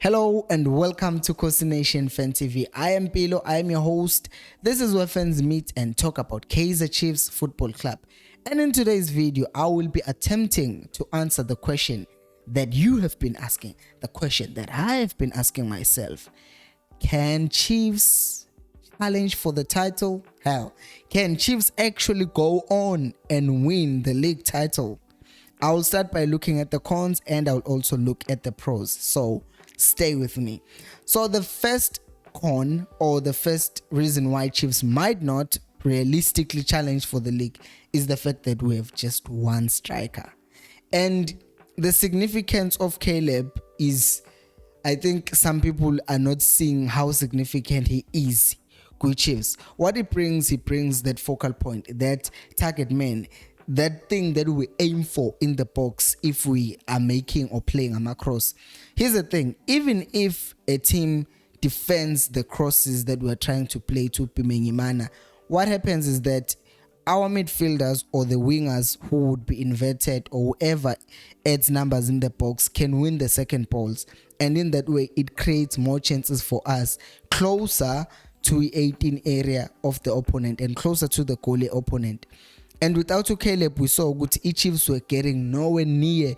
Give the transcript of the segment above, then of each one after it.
Hello and welcome to Kosi Nation Fan TV. I am Pilo, I am your host. This is where fans meet and talk about Kaizer Chiefs Football Club. And in today's video, I will be attempting to answer the question that you have been asking, the question that I have been asking myself. Can Chiefs challenge for the title? Hell, can Chiefs actually go on and win the league title? I will start by looking at the cons and I'll also look at the pros. So stay with me. So the first con, or the first reason why Chiefs might not realistically challenge for the league, is the fact that we have just one striker. And the significance of Caleb is, I think some people are not seeing how significant he is with Chiefs. What he brings that focal point, that target man, that thing that we aim for in the box if we are making or playing a macross. Here's the thing, even if a team defends the crosses that we're trying to play to Pimenyimana, what happens is that our midfielders or the wingers who would be inverted or whoever adds numbers in the box can win the second balls, and in that way it creates more chances for us closer to the 18 area of the opponent and closer to the goalie opponent. And without Caleb, we saw that Chiefs were getting nowhere near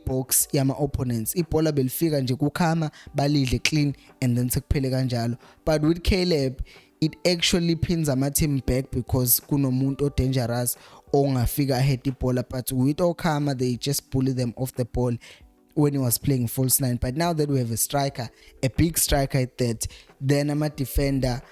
box yama opponents. Ibola belifika nje kukhama balidle clean and then sekuphele kanjalo. But with Caleb, it actually pins our team back because kunomuntu dangerous ongafika ahead ibola. But with Okama, they just bully them off the ball when he was playing false nine. But now that we have a striker, a big striker at that, then I'm a defender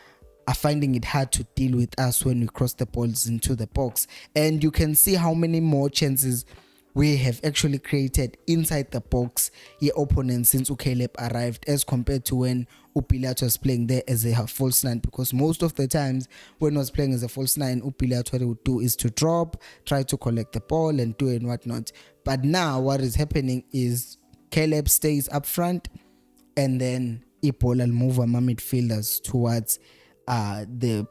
are finding it hard to deal with us when we cross the balls into the box. And you can see how many more chances we have actually created inside the box, your opponent, since Caleb arrived, as compared to when Upilato was playing there as a false nine. Because most of the times when he was playing as a false nine, Upilato, what he would do is to drop, try to collect the ball and do and whatnot. But now what is happening is Caleb stays up front, and then Ipola will move our midfielders towards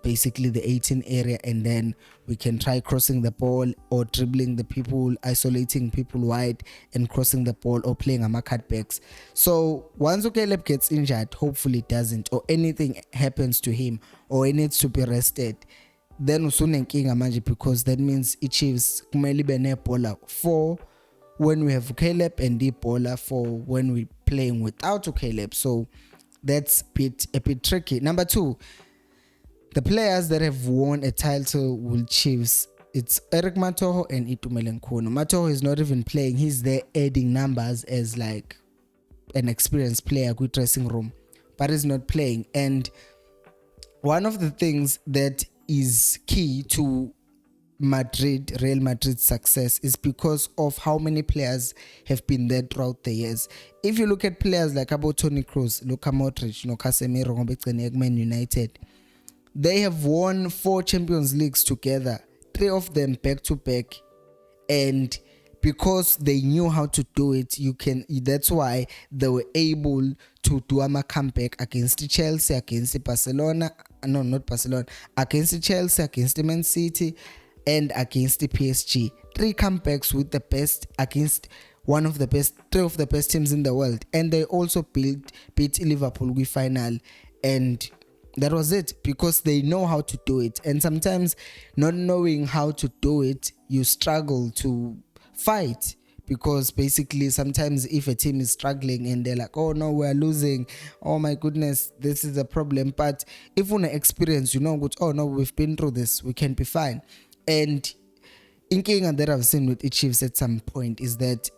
basically the 18 area, and then we can try crossing the ball or dribbling the people, isolating people wide and crossing the ball, or playing a cutbacks. So once Caleb gets injured, hopefully it doesn't, or anything happens to him, or he needs to be rested, then usunenkinga manje, because that means Chiefs kumele be nebhola for when we have Caleb and ibhola for when we're playing without Caleb. So that's a bit tricky. Number two, the players that have won a title with Chiefs, it's Eric Matoho and Itumeleng Khune. Matoho is not even playing. He's there adding numbers as like an experienced player with dressing room, but he's not playing. And one of the things that is key to Real Madrid's success is because of how many players have been there throughout the years. If you look at players like Toni Kroos, Luka Modric, Casemiro, Man United, they have won 4 Champions Leagues together, 3 of them back to back, and because they knew how to do it, that's why they were able to do a comeback against Chelsea, against Barcelona, against Chelsea, against Man City, and against the PSG. 3 comebacks with the best against 3 of the best teams in the world, and they also beat Liverpool with final, and that was it, because they know how to do it. And sometimes not knowing how to do it, you struggle to fight, because basically sometimes if a team is struggling and they're like, oh no, we're losing, oh my goodness, this is a problem. But if we're experienced, oh no, we've been through this, we can be fine. And inkinga that I've seen with the Chiefs at some point is that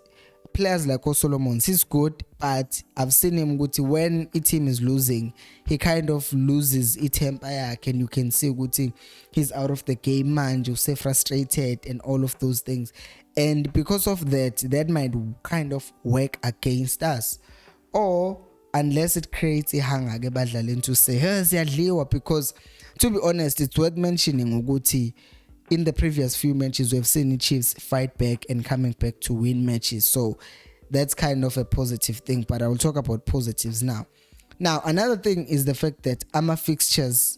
players like Solomon, he's good, but I've seen him when a team is losing, he kind of loses temper, and you can see he's out of the game, man, you say frustrated and all of those things. And because of that might kind of work against us, or unless it creates a hunger to say, hey, because to be honest, it's worth mentioning in the previous few matches, we've seen the Chiefs fight back and coming back to win matches. So that's kind of a positive thing, but I will talk about positives now. Now, another thing is the fact that our fixtures,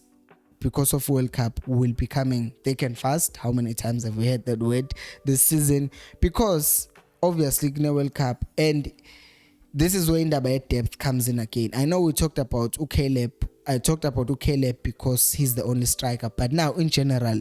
because of World Cup, will be coming thick and fast. How many times have we heard that word this season? Because obviously, in the World Cup, and this is where indaba depth comes in again. I know we talked about Ukelep. I talked about Ukelep because he's the only striker, but now in general,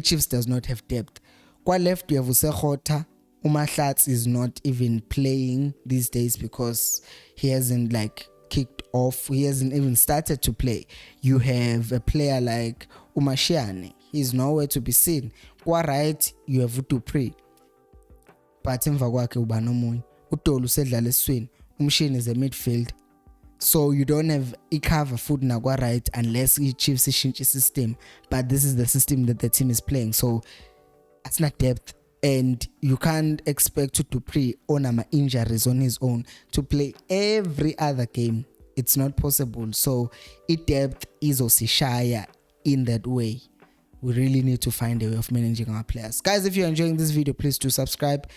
Chiefs does not have depth. Kwa left, you have Usekhota. Umahlatz is not even playing these days because he hasn't like kicked off. He hasn't even started to play. You have a player like Umashiane. He's nowhere to be seen. Kwa right, you have Dupree. But emva kwakhe uba nomunye. Utolu usedlala eswini. Umshini is a midfield. So you don't have cover foot nakwa right unless Chiefs ishintshe system. But this is the system that the team is playing. So it's not depth. And you can't expect Dupree on injuries on his own to play every other game. It's not possible. So depth is Osishaya in that way. We really need to find a way of managing our players. Guys, if you're enjoying this video, please do subscribe.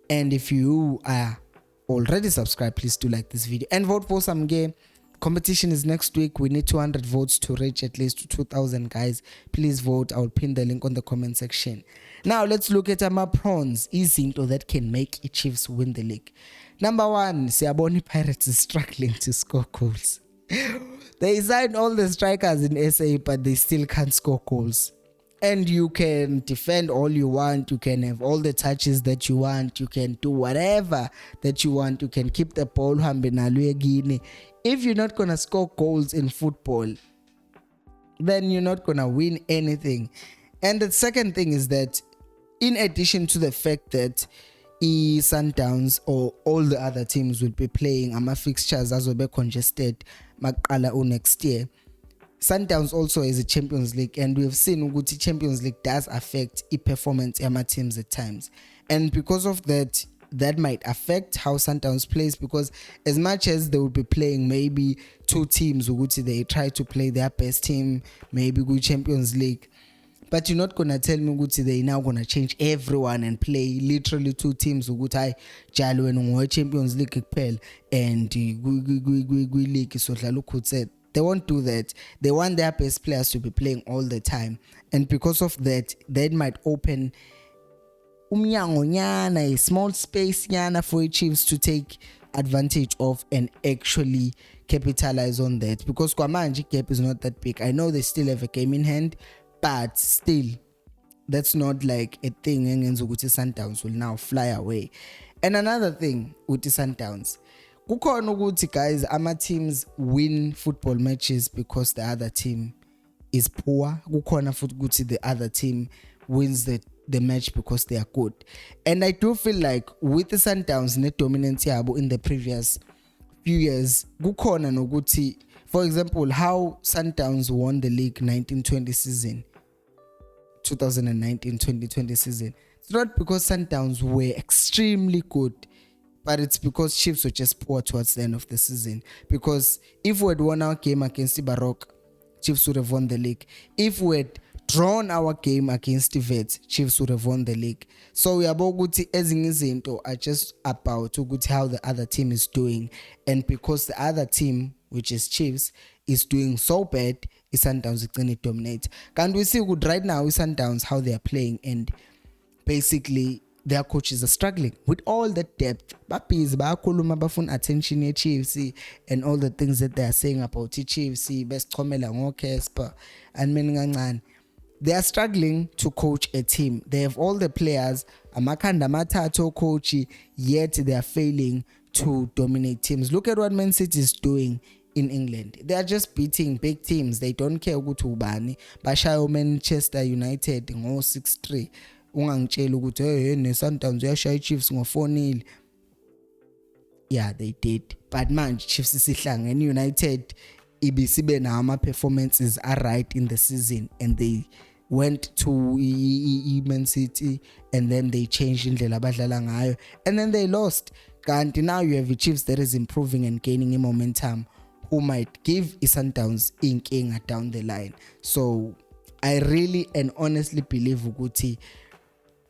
And if you are already subscribed, please do like this video and vote for some game. Competition is next week. We need 200 votes to reach at least 2,000, guys. Please vote. I'll pin the link on the comment section. Now let's look at my prawns. Izinto that can make Chiefs win the league. Number one, Siyabona Pirates is struggling to score goals. They signed all the strikers in SA, but they still can't score goals. And you can defend all you want, you can have all the touches that you want, you can do whatever that you want, you can keep the ball. If you're not going to score goals in football, then you're not going to win anything. And the second thing is that in addition to the fact that Sundowns or all the other teams will be playing, fixtures as will be congested next year, Sundowns also is a Champions League, and we have seen Uguti Champions League does affect performance of teams at times, and because of that, that might affect how Sundowns plays, because as much as they will be playing maybe two teams, Uguti they try to play their best team, maybe go Champions League, but you're not gonna tell me Uguti they now gonna change everyone and play literally two teams Uguti Jalo and Champions League and league so said. They won't do that. They want their best players to be playing all the time. And because of that, that might open a small space for Chiefs to take advantage of and actually capitalize on that. Because Kwamanji gap is not that big. I know they still have a game in hand, but still, that's not like a thing. Sundowns will now fly away. And another thing with the Sundowns, guys, our teams win football matches because the other team is poor. The other team wins the match because they are good. And I do feel like with the Sundowns net dominance in the previous few years, for example, how Sundowns won the league 1920 season, 2019-2020 season. It's not because Sundowns were extremely good, but it's because Chiefs were just poor towards the end of the season. Because if we had won our game against Baroque, Chiefs would have won the league. If we had drawn our game against the Vets, Chiefs would have won the league. So we are just about how the other team is doing. And because the other team, which is Chiefs, is doing so bad, Sundowns is going to dominate. Can we see good right now Sundowns how they are playing, and basically their coaches are struggling with all the depth. Attention Chiefs and all the things that they are saying about Chiefs, and they are struggling to coach a team. They have all the players, coach, yet they are failing to dominate teams. Look at what Man City is doing in England. They are just beating big teams. They don't care ukuthi ubani. Bashayo Manchester United ngo 6-3. Ungangitshela ukuthi hey Sundowns uyashaya Chiefs ngo 4-0. Yeah, they did. But man, Chiefs isihlangene United ibisibe na ama performances are right in the season, and they went to Man City and then they changed indlela abadlala ngayo and then they lost. Kanti now you have the Chiefs that is improving and gaining a momentum, who might give Sundowns inkinga down the line. So I really and honestly believe ukuthi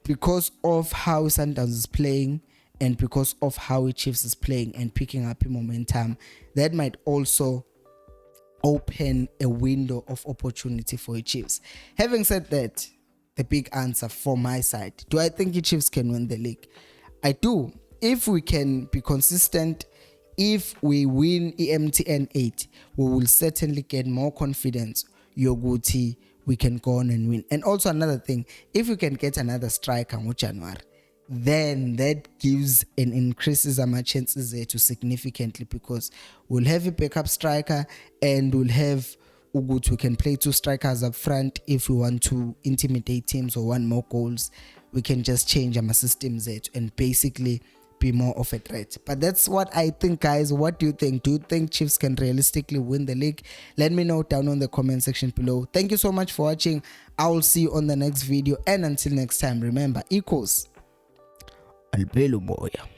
because of how Sundowns is playing and because of how Chiefs is playing and picking up momentum, that might also open a window of opportunity for Chiefs. Having said that, the big answer from my side, do I think Chiefs can win the league? I do. If we can be consistent if we win MTN 8, we will certainly get more confidence yoguti we can go on and win. And also another thing, if we can get another striker in January, then that gives and increases our chances there to significantly, because we'll have a backup striker and we'll have Ugut. We can play 2 strikers up front if we want to intimidate teams or want more goals. We can just change our systems there and basically be more of a threat. But that's what I think, guys. What do you think? Do you think Chiefs can realistically win the league? Let me know down on the comment section below. Thank you so much for watching. I will see you on the next video, and until next time, remember, equals Albelo Moya.